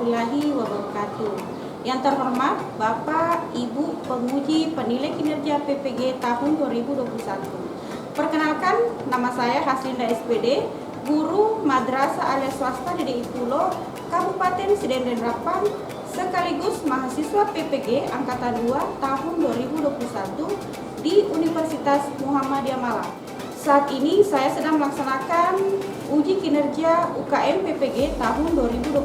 warahmatullahi wabarakatuh. Yang terhormat Bapak, Ibu penguji penilai kinerja PPG tahun 2021. Perkenalkan, nama saya Haslinda SPD, guru madrasah alias swasta DDI Pulo, Kabupaten Sidenden Rappan, sekaligus mahasiswa PPG Angkatan 2 tahun 2021 di Universitas Muhammadiyah Malang. Saat ini saya sedang melaksanakan uji kinerja UKM PPG tahun 2021.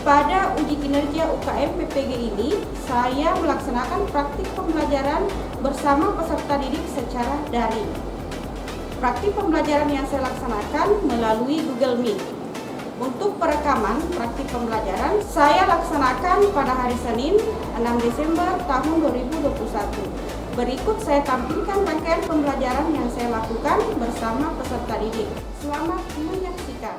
Pada uji kinerja UKM PPG ini, saya melaksanakan praktik pembelajaran bersama peserta didik secara daring. Praktik pembelajaran yang saya laksanakan melalui Google Meet. Untuk perekaman praktik pembelajaran, saya laksanakan pada hari Senin 6 Desember tahun 2021. Berikut saya tampilkan rangkaian pembelajaran yang saya lakukan bersama peserta didik. Selamat menyaksikan.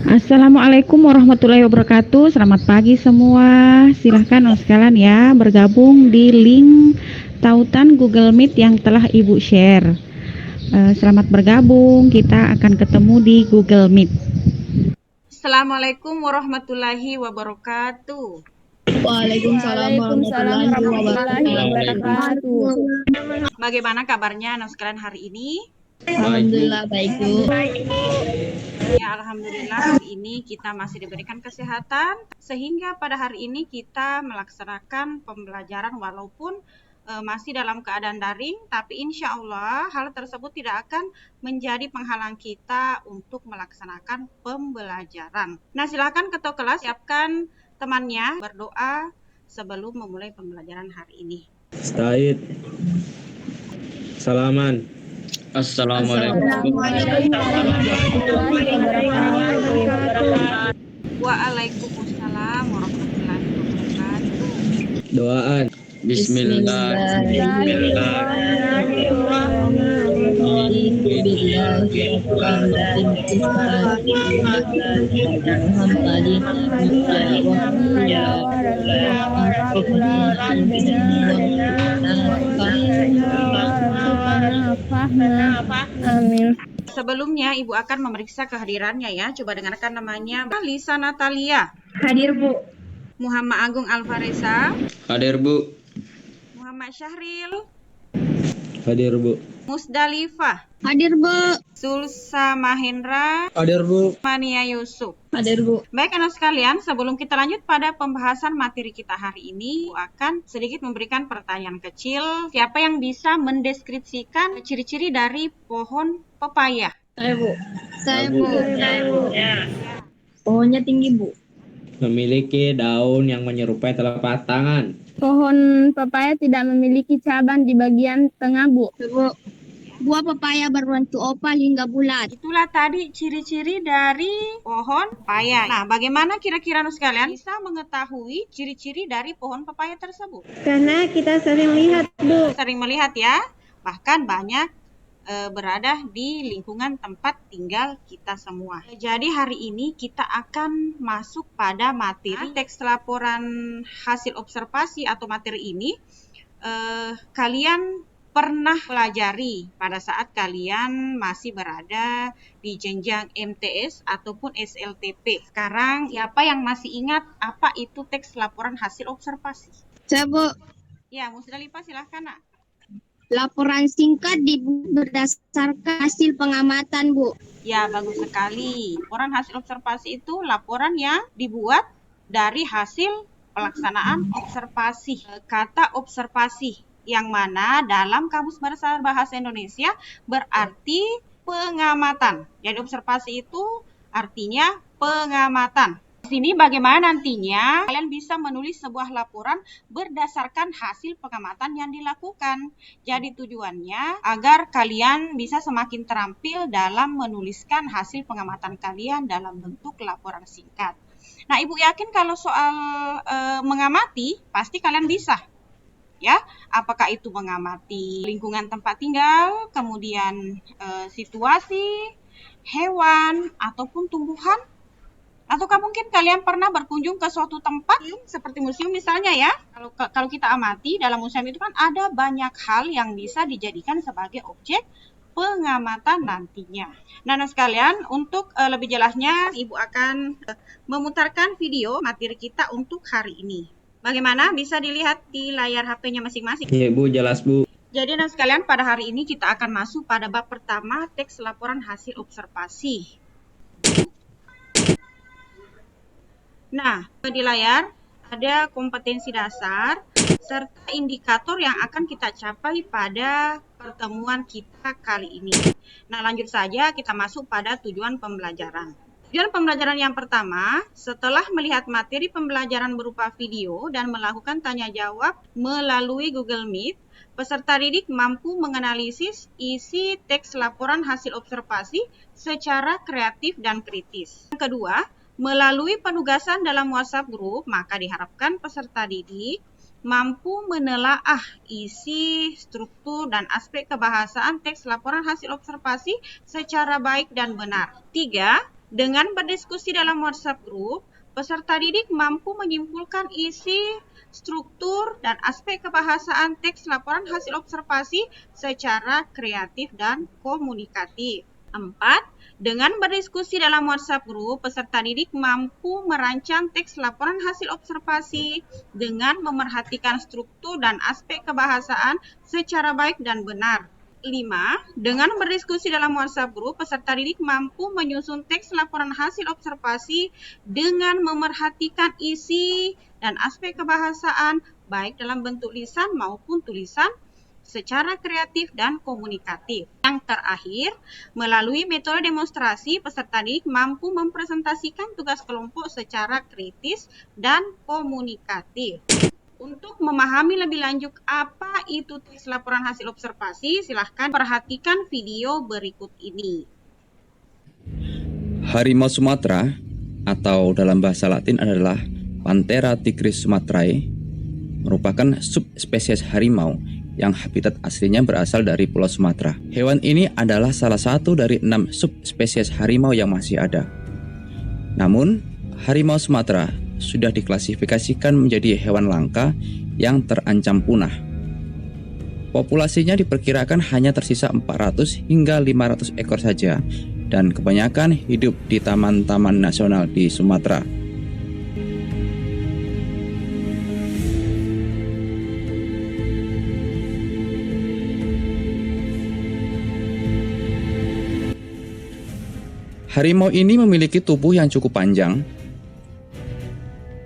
Assalamualaikum warahmatullahi wabarakatuh. Selamat pagi semua. Silahkan sekalian ya bergabung di link tautan Google Meet yang telah Ibu share. Selamat bergabung. Kita akan ketemu di Google Meet. Assalamualaikum warahmatullahi wabarakatuh. Waalaikumsalam warahmatullahi wabarakatuh. Bagaimana kabarnya anak sekalian hari ini? Alhamdulillah baik, Bu. Ya, alhamdulillah hari ini kita masih diberikan kesehatan sehingga pada hari ini kita melaksanakan pembelajaran walaupun masih dalam keadaan daring, tapi insya Allah hal tersebut tidak akan menjadi penghalang kita untuk melaksanakan pembelajaran. Nah, silakan ketua kelas siapkan temannya berdoa sebelum memulai pembelajaran hari ini. Stahid. Salaman. Assalamualaikum. Waalaikumsalam warahmatullahi wabarakatuh. Doaan. Amin. Sebelumnya Ibu akan memeriksa kehadirannya ya. Coba dengarkan namanya. Lisa Natalia. Hadir, Bu. Muhammad Agung Alvareza. Hadir, Bu. Muhammad Syahril. Hadir, Bu. Musdalifah. Hadir, Bu. Sulsa Mahendra. Hadir, Bu. Mania Yusuf. Hadir, Bu. Baik anak sekalian, sebelum kita lanjut pada pembahasan materi kita hari ini, Ibu akan sedikit memberikan pertanyaan kecil. Siapa yang bisa mendeskripsikan ciri-ciri dari pohon pepaya? Saya, Bu. Pohonnya tinggi, Bu. Memiliki daun yang menyerupai telapak tangan. Pohon pepaya tidak memiliki cabang di bagian tengah, Bu. Buah pepaya berbentuk opal hingga bulat. Itulah tadi ciri-ciri dari pohon pepaya. Nah, bagaimana kira-kira anak sekalian bisa mengetahui ciri-ciri dari pohon pepaya tersebut? Karena kita sering lihat, Bu. Sering melihat ya, bahkan banyak berada di lingkungan tempat tinggal kita semua. Jadi hari ini kita akan masuk pada materi teks laporan hasil observasi atau materi ini. Kalian pernah pelajari pada saat kalian masih berada di jenjang MTS ataupun SLTP. Sekarang siapa yang masih ingat apa itu teks laporan hasil observasi? Saya, Bu. Ya, Musdalifah silahkan nak. Laporan singkat dibuat berdasarkan hasil pengamatan, Bu. Ya, bagus sekali. Laporan hasil observasi itu laporan yang dibuat dari hasil pelaksanaan observasi. Kata observasi yang mana dalam Kamus Besar Bahasa Indonesia berarti pengamatan. Jadi observasi itu artinya pengamatan. Di sini bagaimana nantinya kalian bisa menulis sebuah laporan berdasarkan hasil pengamatan yang dilakukan. Jadi tujuannya agar kalian bisa semakin terampil dalam menuliskan hasil pengamatan kalian dalam bentuk laporan singkat. Nah, Ibu yakin kalau soal mengamati pasti kalian bisa. Ya, apakah itu mengamati lingkungan tempat tinggal, kemudian situasi, hewan, ataupun tumbuhan? Ataukah mungkin kalian pernah berkunjung ke suatu tempat seperti museum misalnya ya? Kalau kita amati dalam museum itu kan ada banyak hal yang bisa dijadikan sebagai objek pengamatan nantinya. Nah, sekalian, untuk lebih jelasnya Ibu akan memutarkan video materi kita untuk hari ini. Bagaimana? Bisa dilihat di layar HP-nya masing-masing. Iya Bu, jelas Bu. Jadi sekalian, pada hari ini kita akan masuk pada bab pertama, teks laporan hasil observasi. Nah, di layar ada kompetensi dasar serta indikator yang akan kita capai pada pertemuan kita kali ini. Nah, lanjut saja kita masuk pada tujuan pembelajaran. Tujuan pembelajaran yang pertama, setelah melihat materi pembelajaran berupa video dan melakukan tanya jawab melalui Google Meet, peserta didik mampu menganalisis isi teks laporan hasil observasi secara kreatif dan kritis. Yang kedua, melalui penugasan dalam WhatsApp Group, maka diharapkan peserta didik mampu menelaah isi, struktur, dan aspek kebahasaan teks laporan hasil observasi secara baik dan benar. 3. Dengan berdiskusi dalam WhatsApp Group, peserta didik mampu menyimpulkan isi, struktur, dan aspek kebahasaan teks laporan hasil observasi secara kreatif dan komunikatif. 4. Dengan berdiskusi dalam WhatsApp Group, peserta didik mampu merancang teks laporan hasil observasi dengan memerhatikan struktur dan aspek kebahasaan secara baik dan benar. 5. Dengan berdiskusi dalam WhatsApp Group, peserta didik mampu menyusun teks laporan hasil observasi dengan memerhatikan isi dan aspek kebahasaan baik dalam bentuk lisan maupun tulisan secara kreatif dan komunikatif. Yang terakhir, melalui metode demonstrasi, peserta didik mampu mempresentasikan tugas kelompok secara kritis dan komunikatif. Untuk memahami lebih lanjut apa itu teks laporan hasil observasi, silahkan perhatikan video berikut ini. Harimau Sumatera atau dalam bahasa Latin adalah Panthera tigris sumatrae merupakan subspesies harimau yang habitat aslinya berasal dari Pulau Sumatera. Hewan ini adalah salah satu dari 6 subspesies harimau yang masih ada. Namun, harimau Sumatera sudah diklasifikasikan menjadi hewan langka yang terancam punah. Populasinya diperkirakan hanya tersisa 400 hingga 500 ekor saja, dan kebanyakan hidup di taman-taman nasional di Sumatera. Harimau ini memiliki tubuh yang cukup panjang,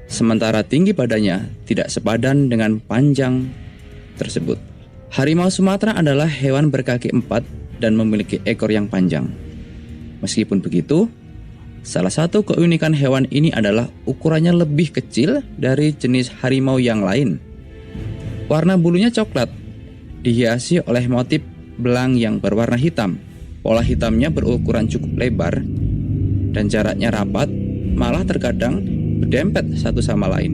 sementara tinggi badannya tidak sepadan dengan panjang tersebut. Harimau Sumatera adalah hewan berkaki 4 dan memiliki ekor yang panjang. Meskipun begitu, salah satu keunikan hewan ini adalah ukurannya lebih kecil dari jenis harimau yang lain. Warna bulunya coklat, dihiasi oleh motif belang yang berwarna hitam. Pola hitamnya berukuran cukup lebar dan jaraknya rapat, malah terkadang berdempet satu sama lain.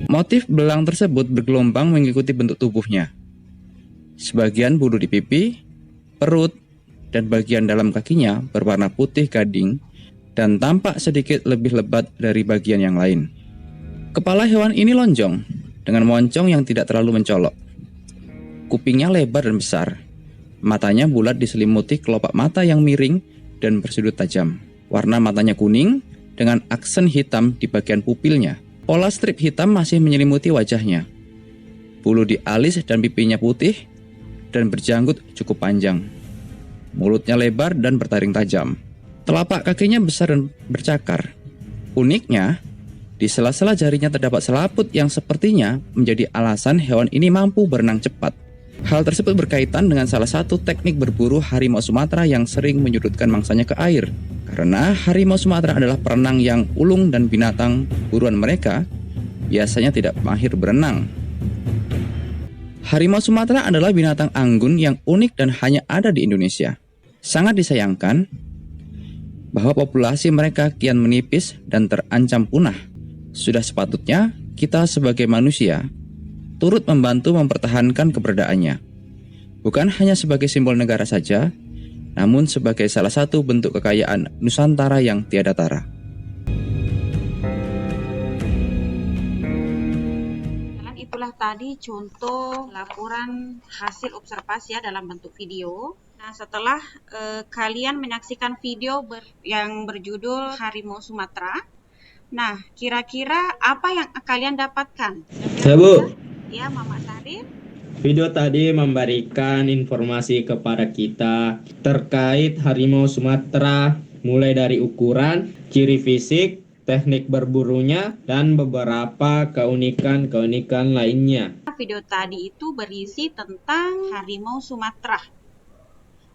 Motif belang tersebut bergelombang mengikuti bentuk tubuhnya. Sebagian bulu di pipi, perut, dan bagian dalam kakinya berwarna putih gading dan tampak sedikit lebih lebat dari bagian yang lain. Kepala hewan ini lonjong dengan moncong yang tidak terlalu mencolok. Kupingnya lebar dan besar. Matanya bulat diselimuti kelopak mata yang miring dan bersudut tajam. Warna matanya kuning dengan aksen hitam di bagian pupilnya. Pola strip hitam masih menyelimuti wajahnya. Bulu di alis dan pipinya putih dan berjanggut cukup panjang. Mulutnya lebar dan bertaring tajam. Telapak kakinya besar dan bercakar. Uniknya, di sela-sela jarinya terdapat selaput yang sepertinya menjadi alasan hewan ini mampu berenang cepat. Hal tersebut berkaitan dengan salah satu teknik berburu harimau Sumatera yang sering menyudutkan mangsanya ke air. Karena harimau Sumatera adalah perenang yang ulung dan binatang buruan mereka biasanya tidak mahir berenang. Harimau Sumatera adalah binatang anggun yang unik dan hanya ada di Indonesia. Sangat disayangkan bahwa populasi mereka kian menipis dan terancam punah. Sudah sepatutnya kita sebagai manusia turut membantu mempertahankan keberadaannya. Bukan hanya sebagai simbol negara saja, namun sebagai salah satu bentuk kekayaan Nusantara yang tiada tara. itulah tadi contoh laporan hasil observasi ya dalam bentuk video. Nah, setelah kalian menyaksikan video yang berjudul Harimau Sumatera, nah kira-kira apa yang kalian dapatkan? Ya, Bu. Ya, Mama Sarif. Video tadi memberikan informasi kepada kita terkait harimau Sumatera, mulai dari ukuran, ciri fisik, teknik berburunya, dan beberapa keunikan-keunikan lainnya. Video tadi itu berisi tentang harimau Sumatera,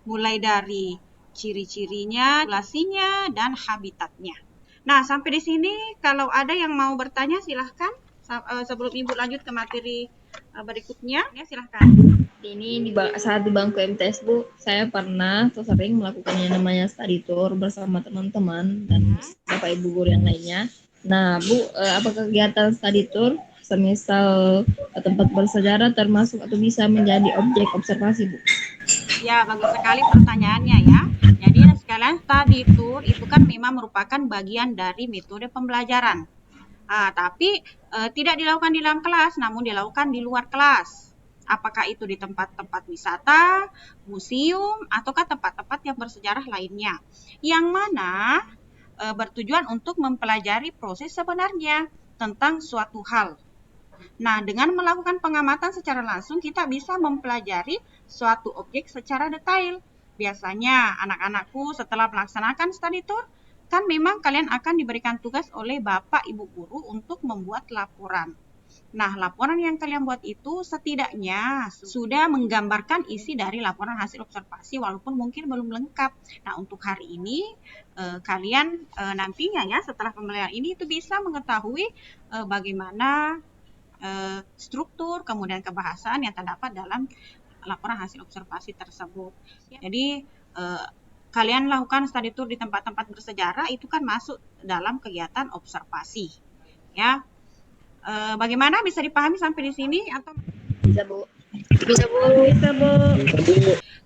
mulai dari ciri-cirinya, populasinya, dan habitatnya. Nah, sampai di sini kalau ada yang mau bertanya silahkan. Sebelum Ibu lanjut ke materi berikutnya, ya silahkan. Ini saat di bangku MTS, Bu, saya pernah atau sering melakukan yang namanya study tour bersama teman-teman dan Bapak Ibu guru yang lainnya. Nah, Bu, apakah kegiatan study tour semisal tempat bersejarah termasuk atau bisa menjadi objek observasi, Bu? Ya, bagus sekali pertanyaannya ya. Jadi sekalian study tour itu kan memang merupakan bagian dari metode pembelajaran. Tapi tidak dilakukan di dalam kelas, namun dilakukan di luar kelas. Apakah itu di tempat-tempat wisata, museum, ataukah tempat-tempat yang bersejarah lainnya. Yang mana bertujuan untuk mempelajari proses sebenarnya tentang suatu hal. Nah, dengan melakukan pengamatan secara langsung, kita bisa mempelajari suatu objek secara detail. Biasanya anak-anakku setelah melaksanakan study tour, kan memang kalian akan diberikan tugas oleh Bapak Ibu Guru untuk membuat laporan. Nah, laporan yang kalian buat itu setidaknya sudah menggambarkan isi dari laporan hasil observasi walaupun mungkin belum lengkap. Nah, untuk hari ini kalian nantinya ya setelah pembelajaran ini itu bisa mengetahui bagaimana struktur kemudian kebahasaan yang terdapat dalam laporan hasil observasi tersebut. Jadi kalian lakukan study tour di tempat-tempat bersejarah itu kan masuk dalam kegiatan observasi. Ya, bagaimana bisa dipahami sampai di sini atau? Bisa, Bu. Bisa, Bu. Bisa, Bu.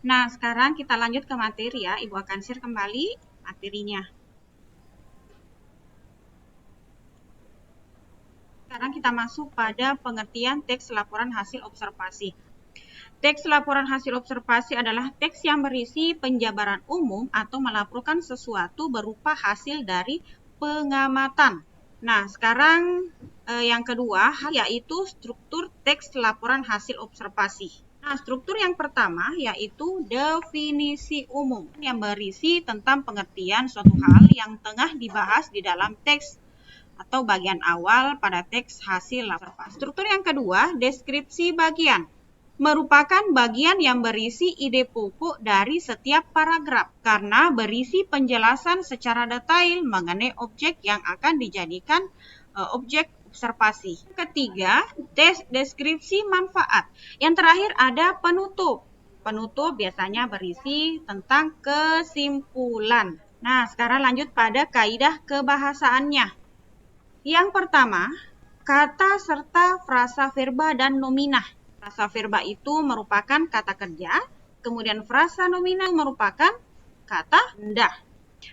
Nah, sekarang kita lanjut ke materi ya. Ibu akan share kembali materinya. Sekarang kita masuk pada pengertian teks laporan hasil observasi. Teks laporan hasil observasi adalah teks yang berisi penjabaran umum atau melaporkan sesuatu berupa hasil dari pengamatan. Nah, sekarang yang kedua yaitu struktur teks laporan hasil observasi. Nah, struktur yang pertama yaitu definisi umum yang berisi tentang pengertian suatu hal yang tengah dibahas di dalam teks atau bagian awal pada teks hasil observasi. Struktur yang kedua, deskripsi bagian. Merupakan bagian yang berisi ide pokok dari setiap paragraf karena berisi penjelasan secara detail mengenai objek yang akan dijadikan objek observasi. Ketiga, deskripsi manfaat. Yang terakhir ada penutup. Penutup biasanya berisi tentang kesimpulan. Nah, sekarang lanjut pada kaidah kebahasaannya. Yang pertama, kata serta frasa verba dan nominah. Frasa verba itu merupakan kata kerja, kemudian frasa nominal merupakan kata benda.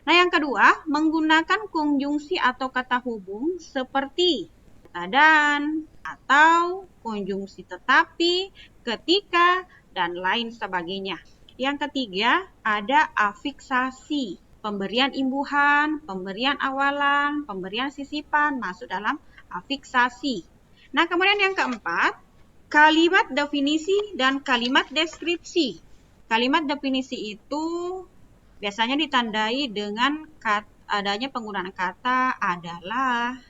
Nah, yang kedua, menggunakan konjungsi atau kata hubung seperti kata dan, atau konjungsi tetapi, ketika, dan lain sebagainya. Yang ketiga, ada afiksasi, pemberian imbuhan, pemberian awalan, pemberian sisipan, masuk dalam afiksasi. Nah, kemudian yang keempat, kalimat definisi dan kalimat deskripsi. Kalimat definisi itu biasanya ditandai dengan adanya penggunaan kata adalah,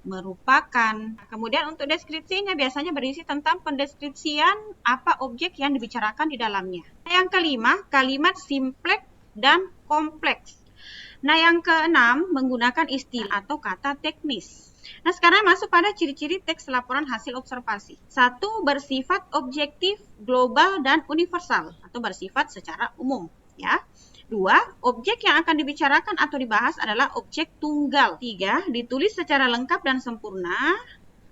merupakan. Kemudian untuk deskripsinya biasanya berisi tentang pendeskripsian apa objek yang dibicarakan di dalamnya. Yang kelima, kalimat simpleks dan kompleks. Nah, yang keenam, menggunakan istilah atau kata teknis. Nah, sekarang masuk pada ciri-ciri teks laporan hasil observasi. 1. Bersifat objektif, global, dan universal atau bersifat secara umum. Ya. 2. Objek yang akan dibicarakan atau dibahas adalah objek tunggal. 3. Ditulis secara lengkap dan sempurna.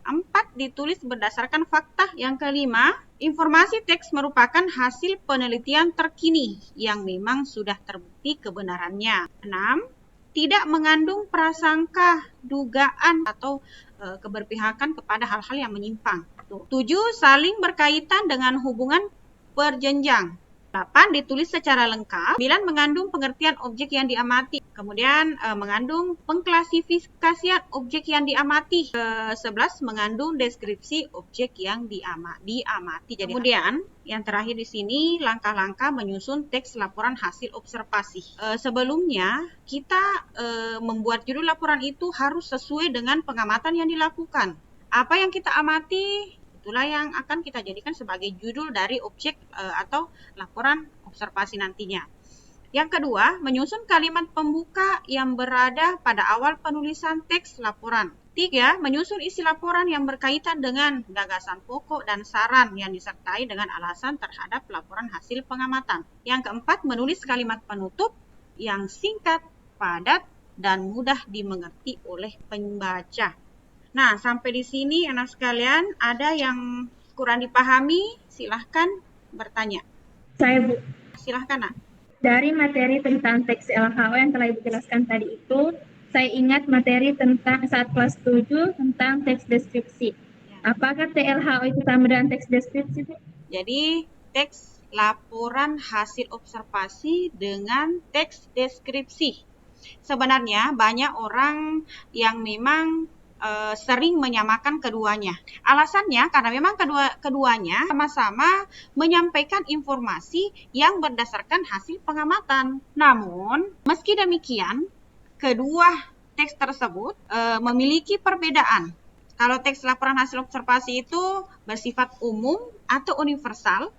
4. Ditulis berdasarkan fakta. Yang kelima, informasi teks merupakan hasil penelitian terkini yang memang sudah terbukti kebenarannya. 6. Tidak mengandung prasangka, dugaan, atau keberpihakan kepada hal-hal yang menyimpang. 7. Saling berkaitan dengan hubungan berjenjang. 8. Ditulis secara lengkap. 9. Mengandung pengertian objek yang diamati. Kemudian mengandung pengklasifikasian objek yang diamati. 11. Mengandung deskripsi objek yang diamati. Jadi, kemudian yang terakhir di sini langkah-langkah menyusun teks laporan hasil observasi. Sebelumnya kita membuat judul laporan itu harus sesuai dengan pengamatan yang dilakukan. Apa yang kita amati, itulah yang akan kita jadikan sebagai judul dari objek atau laporan observasi nantinya. Yang kedua, menyusun kalimat pembuka yang berada pada awal penulisan teks laporan. 3. Menyusun isi laporan yang berkaitan dengan gagasan pokok dan saran yang disertai dengan alasan terhadap laporan hasil pengamatan. Yang keempat, menulis kalimat penutup yang singkat, padat, dan mudah dimengerti oleh pembaca. Nah, sampai di sini anak sekalian, ada yang kurang dipahami, silahkan bertanya. Saya Bu, Silahkan, Nak. dari materi tentang teks LHO yang telah Ibu jelaskan tadi itu, saya ingat materi tentang saat kelas 7 tentang teks deskripsi. Apakah TLHO itu sama dengan teks deskripsi, Bu? Jadi, teks laporan hasil observasi dengan teks deskripsi. Sebenarnya banyak orang yang memang sering menyamakan keduanya. Alasannya karena memang keduanya sama-sama menyampaikan informasi yang berdasarkan hasil pengamatan. Namun, meski demikian, kedua teks tersebut memiliki perbedaan. Kalau teks laporan hasil observasi itu bersifat umum atau universal,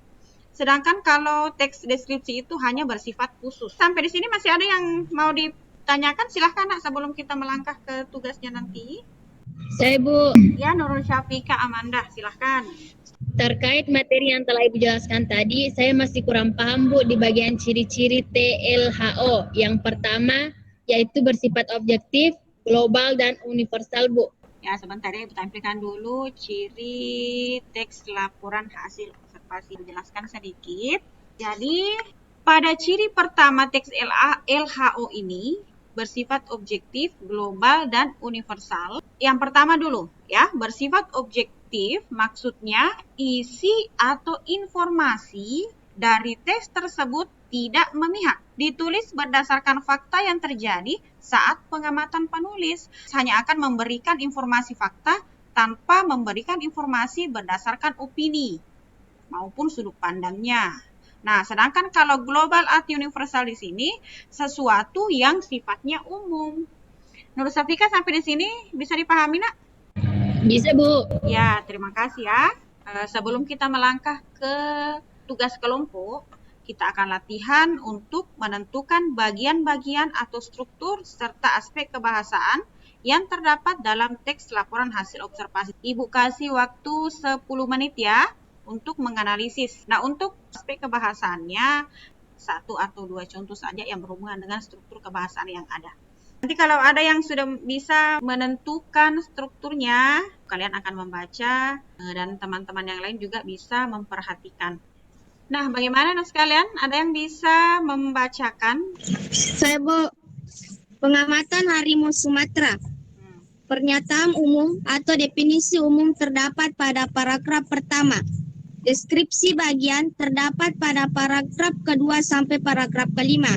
sedangkan kalau teks deskripsi itu hanya bersifat khusus. Sampai di sini masih ada yang mau ditanyakan? Silahkan, Nak, sebelum kita melangkah ke tugasnya nanti. Saya Bu, Ya, Nurul Syafika Amanda, silahkan. terkait materi yang telah Ibu jelaskan tadi, saya masih kurang paham Bu di bagian ciri-ciri TLHO. Yang pertama, yaitu bersifat objektif, global, dan universal Bu. Ya, sebentar ya, Ibu tampilkan dulu ciri teks laporan hasil observasi. Jelaskan sedikit. Jadi, pada ciri pertama teks LHO ini bersifat objektif, global, dan universal. Yang pertama dulu, ya, bersifat objektif maksudnya isi atau informasi dari teks tersebut tidak memihak. Ditulis berdasarkan fakta yang terjadi saat pengamatan penulis. Hanya akan memberikan informasi fakta tanpa memberikan informasi berdasarkan opini maupun sudut pandangnya. Nah, sedangkan kalau global atau universal di sini sesuatu yang sifatnya umum. Nur Safika, sampai di sini bisa dipahami, Nak? Bisa Bu. Ya, terima kasih ya. Sebelum kita melangkah ke tugas kelompok, kita akan latihan untuk menentukan bagian-bagian atau struktur serta aspek kebahasaan yang terdapat dalam teks laporan hasil observasi. Ibu kasih waktu 10 menit ya untuk menganalisis. Nah, untuk aspek kebahasaannya, 1 atau 2 contoh saja yang berhubungan dengan struktur kebahasaan yang ada. Nanti kalau ada yang sudah bisa menentukan strukturnya, kalian akan membaca dan teman-teman yang lain juga bisa memperhatikan. Nah, bagaimana anak sekalian? Ada yang bisa membacakan? Saya Bu, pengamatan harimau Sumatera. Pernyataan umum atau definisi umum terdapat pada paragraf pertama. Deskripsi bagian terdapat pada paragraf kedua sampai paragraf kelima.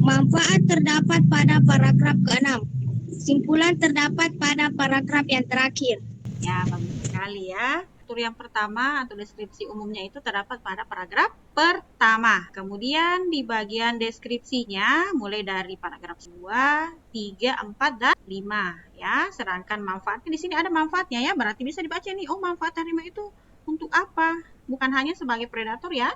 Manfaat terdapat pada paragraf keenam. Simpulan terdapat pada paragraf yang terakhir. Ya, bagus sekali ya. Struktur yang pertama atau deskripsi umumnya itu terdapat pada paragraf pertama. Kemudian di bagian deskripsinya mulai dari paragraf 2, 3, 4, dan 5 ya. Sedangkan manfaatnya di sini ada manfaatnya ya. Berarti bisa dibaca nih, oh manfaat harimau itu untuk apa? Bukan hanya sebagai predator ya.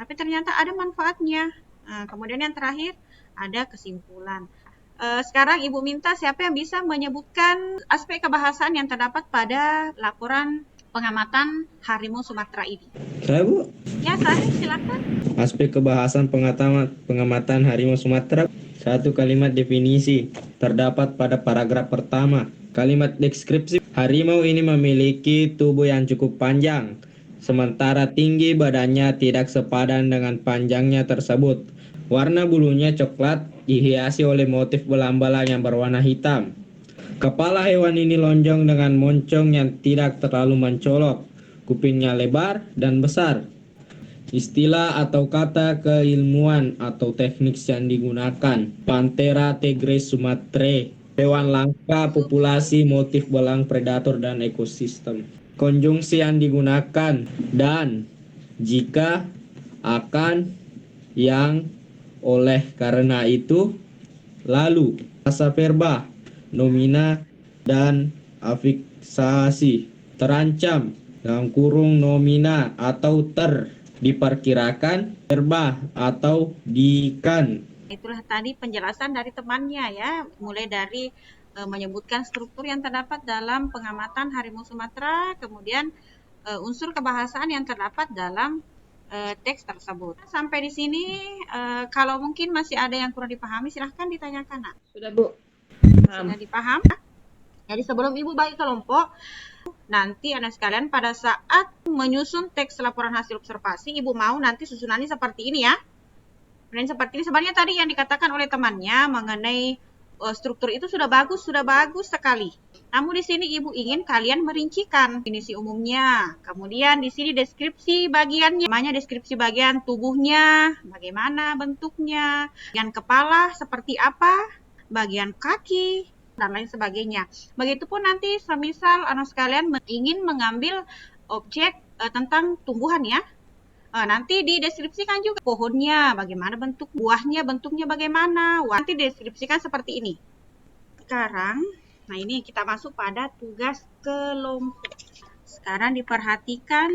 Tapi ternyata ada manfaatnya. Nah, kemudian yang terakhir ada kesimpulan. Sekarang Ibu minta siapa yang bisa menyebutkan aspek kebahasaan yang terdapat pada laporan pengamatan harimau Sumatera ini. Saya, Bu. Ya, saya silakan. Aspek kebahasan pengamatan harimau Sumatera. 1. Kalimat definisi terdapat pada paragraf pertama. Kalimat deskripsi. Harimau ini memiliki tubuh yang cukup panjang, sementara tinggi badannya tidak sepadan dengan panjangnya tersebut. Warna bulunya coklat, dihiasi oleh motif belang-belang yang berwarna hitam. Kepala hewan ini lonjong dengan moncong yang tidak terlalu mencolok, kupingnya lebar dan besar. Istilah atau kata keilmuan atau teknik yang digunakan: Panthera tigris sumatrae, hewan langka, populasi, motif belang, predator, dan ekosistem. Konjungsi yang digunakan: dan, jika, akan, yang, oleh karena itu, lalu. Asa verba, nomina, dan afiksasi. Terancam, dalam kurung nomina atau diperkirakan, verba atau dikan. Itulah tadi penjelasan dari temannya ya, mulai dari menyebutkan struktur yang terdapat dalam pengamatan harimau Sumatera, kemudian unsur kebahasaan yang terdapat dalam teks tersebut. Sampai di sini, kalau mungkin masih ada yang kurang dipahami, silahkan ditanyakan. Nak. Sudah, Bu. Sudah dipaham? Jadi sebelum Ibu bagi kelompok, nanti anak sekalian pada saat menyusun teks laporan hasil observasi, Ibu mau nanti susunannya seperti ini ya. Dan seperti ini sebenarnya tadi yang dikatakan oleh temannya mengenai struktur itu sudah bagus sekali. Namun di sini Ibu ingin kalian merincikan definisi umumnya. Kemudian di sini deskripsi bagiannya, namanya deskripsi bagian tubuhnya, bagaimana bentuknya, bagian kepala seperti apa, bagian kaki, dan lain sebagainya. Begitupun nanti semisal anak sekalian ingin mengambil objek tentang tumbuhan ya. Nanti dideskripsikan juga pohonnya, bagaimana bentuk buahnya, bentuknya bagaimana. Nanti dideskripsikan seperti ini. Sekarang, nah ini kita masuk pada tugas kelompok. Sekarang diperhatikan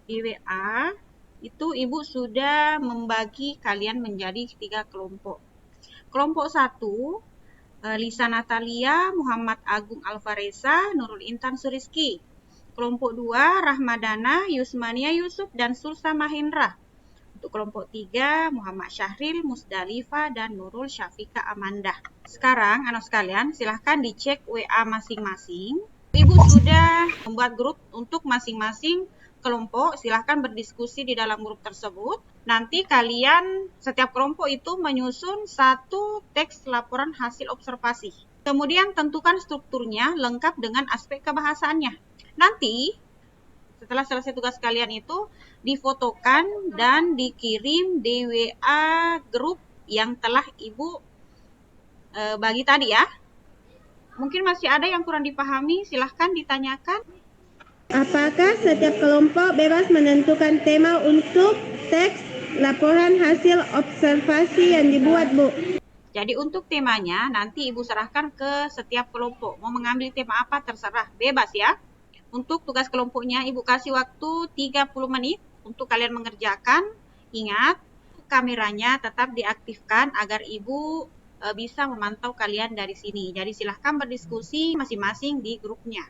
di WA, itu Ibu sudah membagi kalian menjadi 3 kelompok. Kelompok 1, Lisa Natalia, Muhammad Agung Alvareza, Nurul Intan Suriski. Kelompok 2, Rahmadana, Yusmania Yusuf, dan Sulsa Mahendra. Untuk kelompok 3, Muhammad Syahril, Musdalifa, dan Nurul Syafika Amanda. Sekarang, anak sekalian, silahkan dicek WA masing-masing. Ibu sudah membuat grup untuk masing-masing kelompok. Silahkan berdiskusi di dalam grup tersebut. Nanti kalian, setiap kelompok itu menyusun 1 teks laporan hasil observasi. Kemudian tentukan strukturnya lengkap dengan aspek kebahasaannya. Nanti setelah selesai tugas kalian itu difotokan dan dikirim di WA grup yang telah Ibu bagi tadi ya. Mungkin masih ada yang kurang dipahami, silahkan ditanyakan. Apakah setiap kelompok bebas menentukan tema untuk teks laporan hasil observasi yang dibuat, Bu? Jadi untuk temanya nanti Ibu serahkan ke setiap kelompok. Mau mengambil tema apa terserah, bebas ya. Untuk tugas kelompoknya Ibu kasih waktu 30 menit untuk kalian mengerjakan. Ingat, kameranya tetap diaktifkan agar Ibu bisa memantau kalian dari sini. Jadi silahkan berdiskusi masing-masing di grupnya.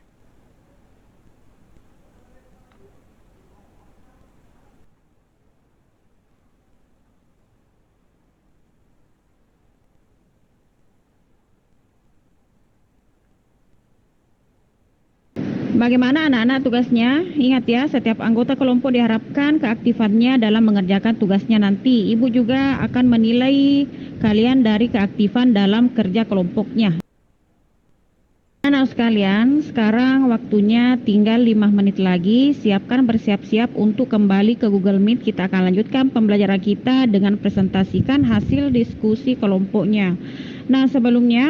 Bagaimana anak-anak tugasnya? Ingat ya, setiap anggota kelompok diharapkan keaktifannya dalam mengerjakan tugasnya nanti. Ibu juga akan menilai kalian dari keaktifan dalam kerja kelompoknya. Anak sekalian, sekarang waktunya tinggal 5 menit lagi. Siapkan bersiap-siap untuk kembali ke Google Meet. Kita akan lanjutkan pembelajaran kita dengan presentasikan hasil diskusi kelompoknya. Nah, sebelumnya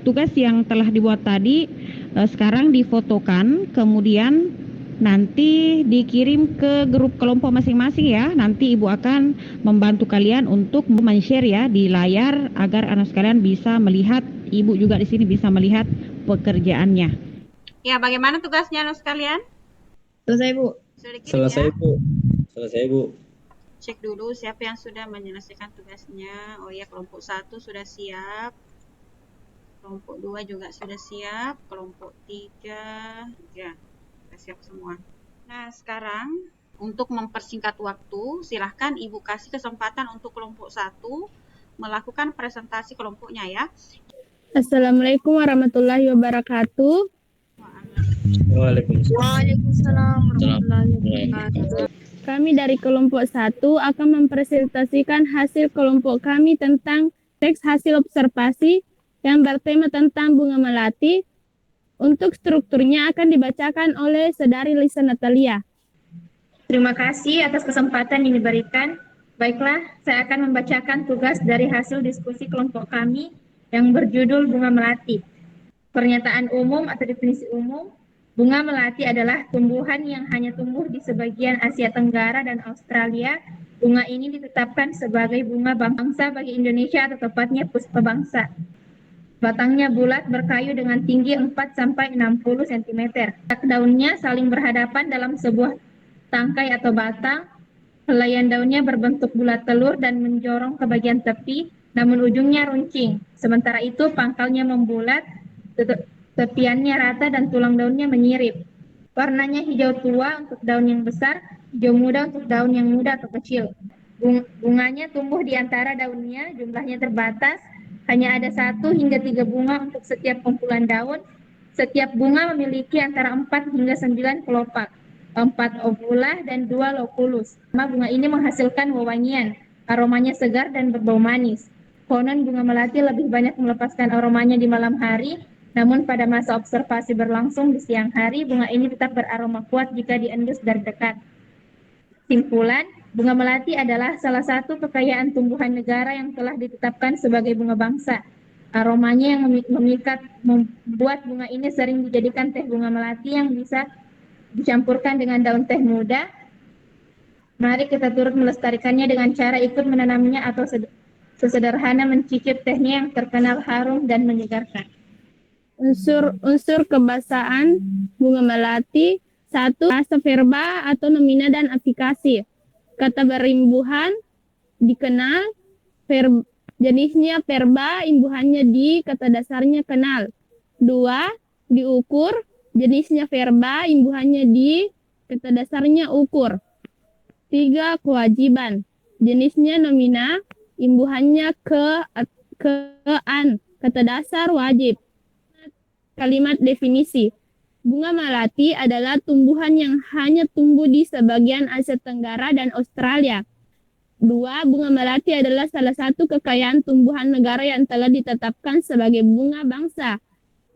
tugas yang telah dibuat tadi sekarang difotokan, kemudian nanti dikirim ke grup kelompok masing-masing ya. Nanti Ibu akan membantu kalian untuk men-share ya di layar agar anak sekalian bisa melihat, Ibu juga di sini bisa melihat pekerjaannya. Ya, bagaimana tugasnya anak sekalian? Selesai, Bu. Sudah dikirim Selesai, ya? Bu. Selesai, Bu. Cek dulu siapa yang sudah menyelesaikan tugasnya. Oh ya, kelompok 1 sudah siap. Kelompok 2 juga sudah siap. Kelompok 3 ya, sudah siap semua. Nah, sekarang untuk mempersingkat waktu, silahkan Ibu kasih kesempatan untuk kelompok 1 melakukan presentasi kelompoknya ya. Assalamualaikum warahmatullahi wabarakatuh. Waalaikumsalam. Waalaikumsalam warahmatullahi wabarakatuh. Kami dari kelompok 1 akan mempresentasikan hasil kelompok kami tentang teks hasil observasi yang bertema tentang bunga melati Untuk strukturnya akan dibacakan oleh Saudari Lisa Natalia. Terima kasih atas kesempatan yang diberikan. Baiklah, saya akan membacakan tugas dari hasil diskusi kelompok kami yang berjudul Bunga Melati. Pernyataan umum atau definisi umum, bunga melati adalah tumbuhan yang hanya tumbuh di sebagian Asia Tenggara dan Australia. Bunga ini ditetapkan sebagai bunga bangsa bagi Indonesia atau tepatnya puspa bangsa. Batangnya bulat berkayu dengan tinggi 4-60 cm. Daunnya saling berhadapan dalam sebuah tangkai atau batang. Helaian daunnya berbentuk bulat telur dan menjorong ke bagian tepi, namun ujungnya runcing. Sementara itu pangkalnya membulat, tepiannya rata dan tulang daunnya menyirip. Warnanya hijau tua untuk daun yang besar, hijau muda untuk daun yang muda atau kecil. Bunganya tumbuh di antara daunnya, jumlahnya terbatas, hanya ada 1 hingga 3 bunga untuk setiap kumpulan daun. Setiap bunga memiliki antara 4 hingga 9 kelopak, 4 ovula dan 2 loculus. Bunga ini menghasilkan wewangian, aromanya segar dan berbau manis. Konon bunga melati lebih banyak melepaskan aromanya di malam hari, namun pada masa observasi berlangsung di siang hari, bunga ini tetap beraroma kuat jika diendus dari dekat. Simpulan, bunga melati adalah salah satu kekayaan tumbuhan negara yang telah ditetapkan sebagai bunga bangsa. Aromanya yang memikat membuat bunga ini sering dijadikan teh bunga melati yang bisa dicampurkan dengan daun teh muda. Mari kita turut melestarikannya dengan cara ikut menanamnya atau sesederhana mencicip tehnya yang terkenal harum dan menyegarkan. Unsur kebahasaan bunga melati. 1. Bahasa verba atau nomina dan aplikasi. Kata berimbuhan dikenal, jenisnya verba, imbuhannya di, kata dasarnya kenal. 2. Diukur, jenisnya verba, imbuhannya di, kata dasarnya ukur. 3. Kewajiban, jenisnya nomina, imbuhannya an, kata dasar wajib. Kalimat definisi. Bunga melati adalah tumbuhan yang hanya tumbuh di sebagian Asia Tenggara dan Australia. 2. Bunga melati adalah salah satu kekayaan tumbuhan negara yang telah ditetapkan sebagai bunga bangsa.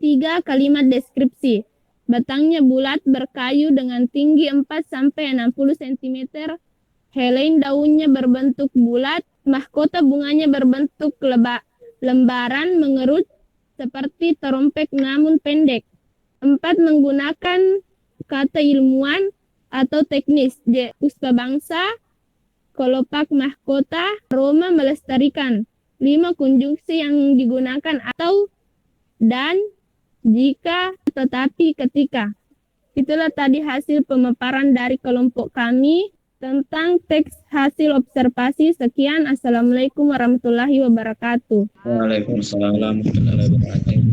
3. Kalimat deskripsi. Batangnya bulat berkayu dengan tinggi 4-60 cm. Helai daunnya berbentuk bulat. Mahkota bunganya berbentuk lembaran mengerut seperti terompet namun pendek. 4. Menggunakan kata ilmuwan atau teknis. Puspa bangsa, kelopak mahkota, aroma melestarikan. 5. Konjungsi yang digunakan atau, dan, jika, tetapi, ketika. Itulah tadi hasil pemaparan dari kelompok kami tentang teks hasil observasi. Sekian, Assalamualaikum warahmatullahi wabarakatuh. Waalaikumsalam warahmatullahi wabarakatuh.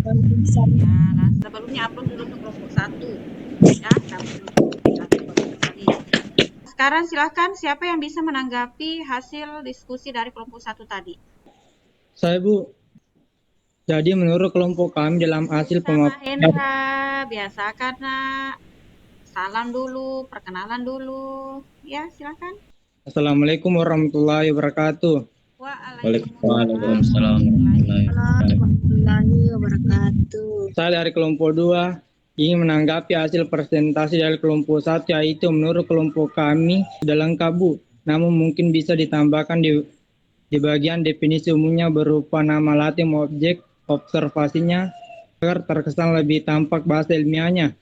Ya, nah sebelumnya upload dulu untuk kelompok 1. Ya, kami tadi. Sekarang silakan siapa yang bisa menanggapi hasil diskusi dari kelompok 1 tadi. Saya Bu. Jadi menurut kelompok kami dalam hasil pemaparan. Hendra, biasakan nak. Salam dulu, perkenalan dulu. Ya, silakan. Assalamualaikum warahmatullahi wabarakatuh. Waalaikumsalam Warahmatullahi wabarakatuh. Saya dari kelompok 2 ingin menanggapi hasil presentasi dari kelompok 1, yaitu menurut kelompok kami sudah lengkap Bu. Namun mungkin bisa ditambahkan di bagian definisi umumnya berupa nama latin objek observasinya agar terkesan lebih tampak bahasa ilmiahnya.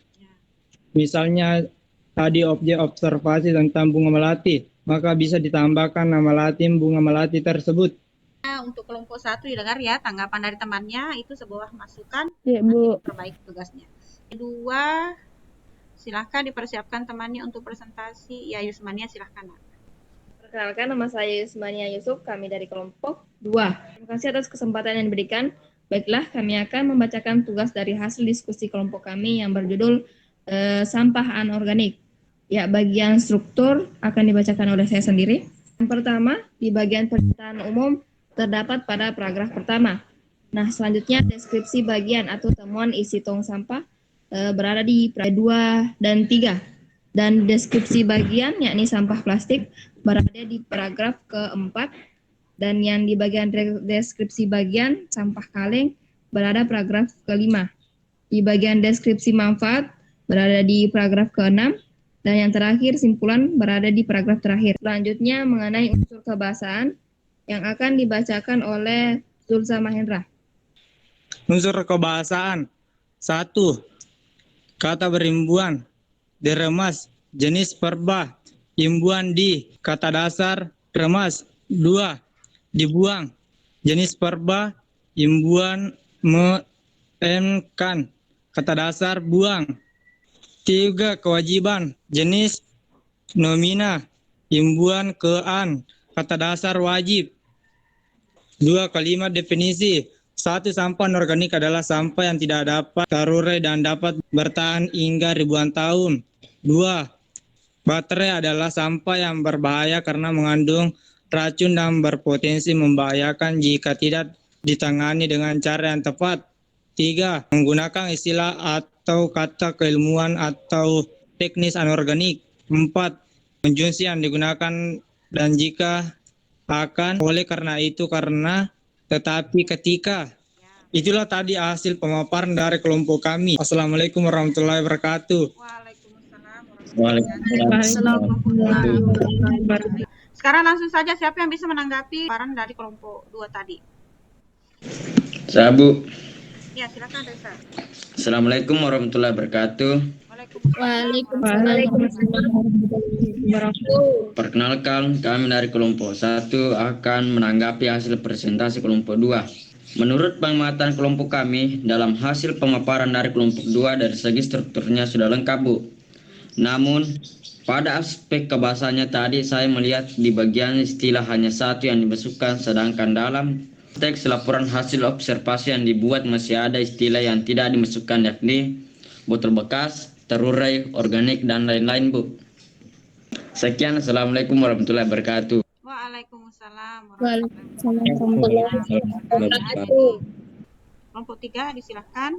Misalnya tadi objek observasi tentang bunga melati, maka bisa ditambahkan nama latin bunga melati tersebut. Untuk kelompok 1 didengar ya, tanggapan dari temannya itu sebuah masukan. Ya, Bu. Perbaiki tugasnya. Kedua, silahkan dipersiapkan temannya untuk presentasi. Ya, Yusmania silahkan. Perkenalkan, nama saya Yusmania Yusuf, kami dari kelompok 2. Terima kasih atas kesempatan yang diberikan. Baiklah, kami akan membacakan tugas dari hasil diskusi kelompok kami yang berjudul sampah anorganik. Ya, bagian struktur akan dibacakan oleh saya sendiri. Yang pertama, di bagian pernyataan umum terdapat pada paragraf pertama. Nah, selanjutnya deskripsi bagian atau temuan isi tong sampah berada di paragraf 2 dan 3. Dan deskripsi bagian, yakni sampah plastik, berada di paragraf keempat. Dan yang di bagian deskripsi bagian sampah kaleng berada paragraf kelima. di bagian deskripsi manfaat berada di paragraf ke-6, dan yang terakhir simpulan berada di paragraf terakhir. Selanjutnya mengenai unsur kebahasaan yang akan dibacakan oleh Zulsa Mahendra. Unsur kebahasaan. 1. Kata berimbuan, diremas, jenis verba, imbuan di, kata dasar, remas. 2. Dibuang, jenis verba, imbuan kan, kata dasar, buang. 3. Kewajiban, jenis nomina, imbuan ke-an, kata dasar, wajib. 2. Kalimat definisi. 1. Sampah anorganik adalah sampah yang tidak dapat terurai dan dapat bertahan hingga ribuan tahun. 2. Baterai adalah sampah yang berbahaya karena mengandung racun dan berpotensi membahayakan jika tidak ditangani dengan cara yang tepat. 3. Menggunakan istilah atau kata keilmuan atau teknis anorganik. 4. Konjungsi yang digunakan dan jika, akan, oleh, karena itu, karena, tetapi, ketika. Itulah tadi hasil pemaparan dari kelompok kami. Assalamualaikum warahmatullahi wabarakatuh. Waalaikumsalam warahmatullahi wabarakatuh. Sekarang langsung saja, siapa yang bisa menanggapi paparan dari kelompok 2 tadi? Sabu. Ya, silakan Reza. Assalamualaikum warahmatullahi wabarakatuh. Waalaikumsalam. Perkenalkan, kami dari kelompok 1 akan menanggapi hasil presentasi kelompok 2. Menurut pengamatan kelompok kami, dalam hasil pemaparan dari kelompok 2 dari segi strukturnya sudah lengkap, Bu. Namun, pada aspek kebahasannya tadi saya melihat di bagian istilah hanya satu yang dimasukkan, sedangkan dalam teks laporan hasil observasi yang dibuat masih ada istilah yang tidak dimasukkan, yakni botol bekas, terurai, organik, dan lain-lain, Bu. Sekian, Assalamualaikum warahmatullahi wabarakatuh. Waalaikumsalam warahmatullahi wabarakatuh. Kelompok 3 disilahkan.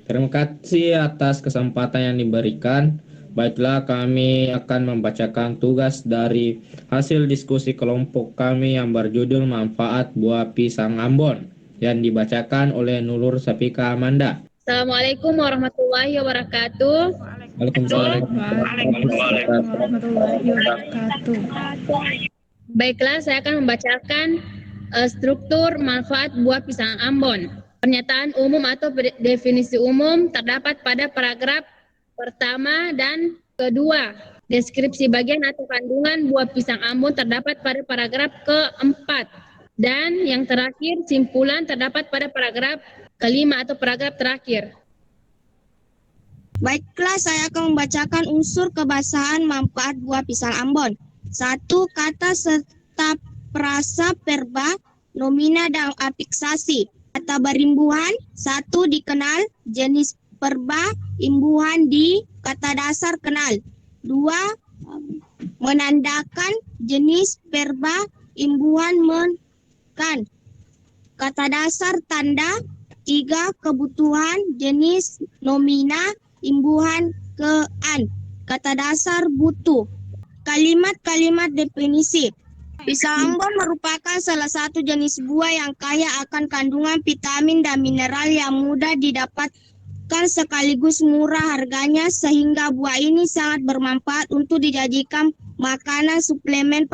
Terima kasih atas kesempatan yang diberikan. Baiklah, kami akan membacakan tugas dari hasil diskusi kelompok kami yang berjudul Manfaat Buah Pisang Ambon yang dibacakan oleh Nurul Safika Amanda. Assalamualaikum warahmatullahi wabarakatuh. Waalaikumsalam warahmatullahi wabarakatuh. Baiklah, saya akan membacakan struktur manfaat buah pisang Ambon. Pernyataan umum atau definisi umum terdapat pada paragraf pertama dan kedua. Deskripsi bagian atau kandungan buah pisang Ambon terdapat pada paragraf keempat. Dan yang terakhir, simpulan terdapat pada paragraf kelima atau paragraf terakhir. Baiklah, saya akan membacakan unsur kebahasaan manfaat buah pisang Ambon. 1. Kata serta prasa verba, nomina dan afiksasi. Kata berimbuhan. 1. Dikenal, jenis verba, imbuhan di, kata dasar kenal. 2. Menandakan, jenis verba, imbuhan kan, kata dasar tanda. 3. Kebutuhan, jenis nomina, imbuhan ke-an, kata dasar butuh. Kalimat-kalimat definisi. Pisang Ambon merupakan salah satu jenis buah yang kaya akan kandungan vitamin dan mineral yang mudah didapatkan sekaligus murah harganya, sehingga buah ini sangat bermanfaat untuk dijadikan makanan suplemen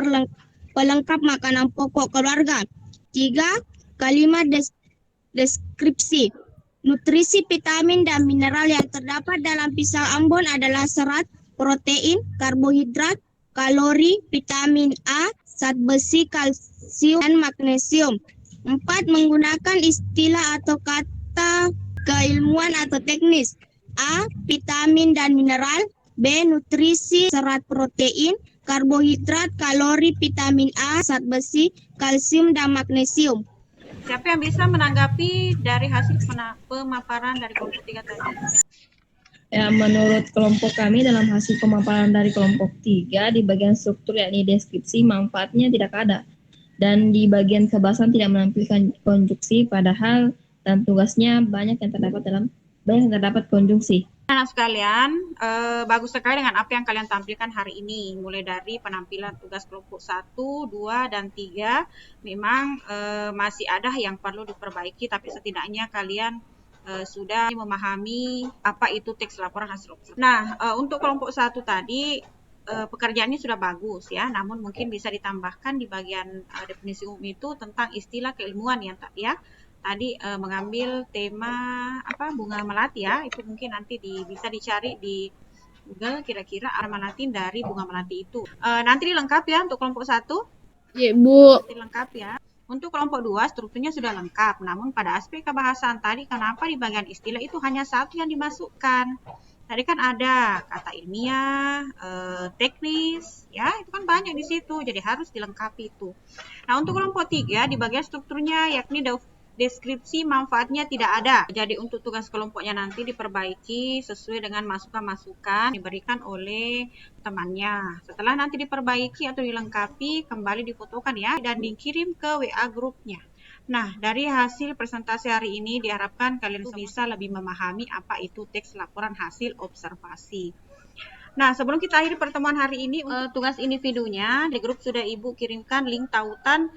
pelengkap makanan pokok keluarga. 3. Kalimat deskripsi. Nutrisi vitamin dan mineral yang terdapat dalam pisang Ambon adalah serat, protein, karbohidrat, kalori, vitamin A, zat besi, kalsium, dan magnesium. 4. Menggunakan istilah atau kata keilmuan atau teknis. A. Vitamin dan mineral. B. Nutrisi, serat, protein, karbohidrat, kalori, vitamin A, zat besi, kalsium, dan magnesium. Siapa yang bisa menanggapi dari hasil pemaparan dari kelompok 3 tadi? Ya, menurut kelompok kami dalam hasil pemaparan dari kelompok 3 di bagian struktur yakni deskripsi manfaatnya tidak ada, dan di bagian kebahasan tidak menampilkan konjungsi, padahal dan tugasnya banyak yang terdapat konjungsi. Anak sekalian, bagus sekali dengan apa yang kalian tampilkan hari ini. Mulai dari penampilan tugas kelompok 1, 2, dan 3. Memang masih ada yang perlu diperbaiki, tapi setidaknya kalian sudah memahami apa itu teks laporan hasil observasi. Nah, untuk kelompok 1 tadi pekerjaannya sudah bagus ya, namun mungkin bisa ditambahkan di bagian definisi umum itu tentang istilah keilmuan ya, tadi mengambil tema bunga melati ya, itu mungkin nanti bisa dicari di Google kira-kira arah melati dari bunga melati itu. Nanti dilengkapi ya untuk kelompok 1. Iya, Bu. Nanti lengkap ya. Untuk kelompok 2 strukturnya sudah lengkap, namun pada aspek kebahasaan tadi kenapa di bagian istilah itu hanya satu yang dimasukkan? Tadi kan ada kata ilmiah, teknis, ya itu kan banyak di situ, jadi harus dilengkapi itu. Nah untuk kelompok 3 di bagian strukturnya yakni deskripsi manfaatnya tidak ada. Jadi untuk tugas kelompoknya nanti diperbaiki sesuai dengan masukan-masukan diberikan oleh temannya. Setelah nanti diperbaiki atau dilengkapi, kembali difotokan ya dan dikirim ke WA grupnya. Nah, dari hasil presentasi hari ini diharapkan kalian bisa lebih memahami apa itu teks laporan hasil observasi. Nah, sebelum kita akhiri pertemuan hari ini, tugas individunya di grup sudah Ibu kirimkan link tautan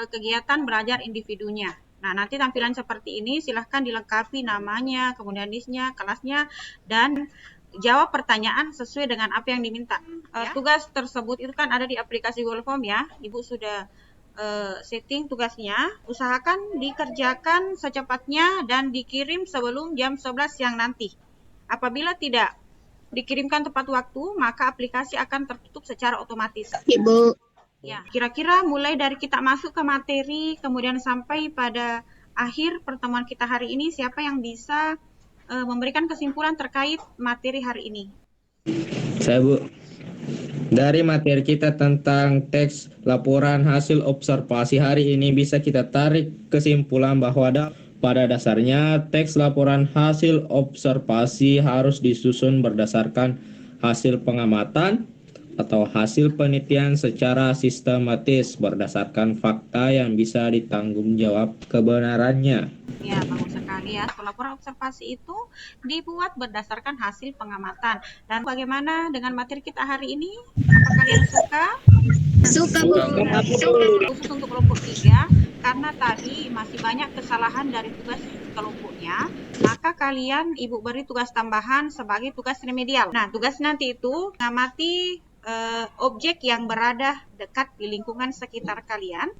kegiatan belajar individunya. Nah, nanti tampilan seperti ini, silahkan dilengkapi namanya, kemudian listnya, kelasnya, dan jawab pertanyaan sesuai dengan apa yang diminta. Tugas tersebut itu kan ada di aplikasi Google Form ya, Ibu sudah setting tugasnya, usahakan dikerjakan secepatnya dan dikirim sebelum jam 11 siang nanti. Apabila tidak dikirimkan tepat waktu, maka aplikasi akan tertutup secara otomatis. Ibu. Ya, kira-kira mulai dari kita masuk ke materi, kemudian sampai pada akhir pertemuan kita hari ini, siapa yang bisa memberikan kesimpulan terkait materi hari ini? Saya, Bu. Dari materi kita tentang teks laporan hasil observasi hari ini bisa kita tarik kesimpulan bahwa pada dasarnya teks laporan hasil observasi harus disusun berdasarkan hasil pengamatan atau hasil penelitian secara sistematis berdasarkan fakta yang bisa ditanggungjawab kebenarannya. Ya, bagus sekali ya. Laporan observasi itu dibuat berdasarkan hasil pengamatan. Dan bagaimana dengan materi kita hari ini? Apakah kalian suka? Suka, Bu. Khusus untuk kelompok 3, karena tadi masih banyak kesalahan dari tugas kelompoknya, maka kalian Ibu beri tugas tambahan sebagai tugas remedial. Nah, tugas nanti itu mengamati objek yang berada dekat di lingkungan sekitar kalian,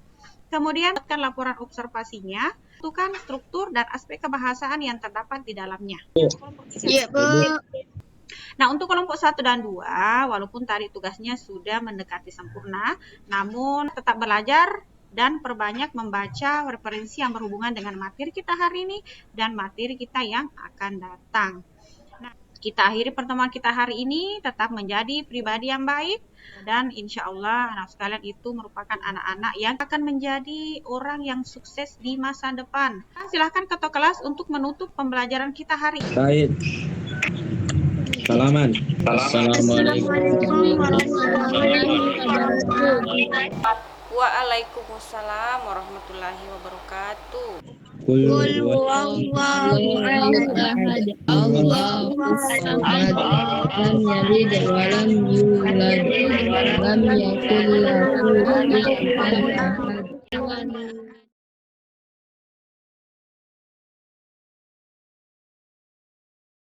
kemudian buatkan laporan observasinya, tentukan struktur dan aspek kebahasaan yang terdapat di dalamnya. Iya, Bu. Nah, untuk kelompok 1 dan 2, walaupun tadi tugasnya sudah mendekati sempurna, namun tetap belajar dan perbanyak membaca referensi yang berhubungan dengan materi kita hari ini dan materi kita yang akan datang. Kita akhiri pertemuan kita hari ini, tetap menjadi pribadi yang baik, dan insya Allah anak sekalian itu merupakan anak-anak yang akan menjadi orang yang sukses di masa depan. Silahkan ketua kelas untuk menutup pembelajaran kita hari ini. Baik. Salaman. Waalaikumsalam warahmatullahi wabarakatuh. Qul huwallahu ahad. Allahu samad. Lam yalid wa lam yulad. Lam yakul lahu kufuwan ahad.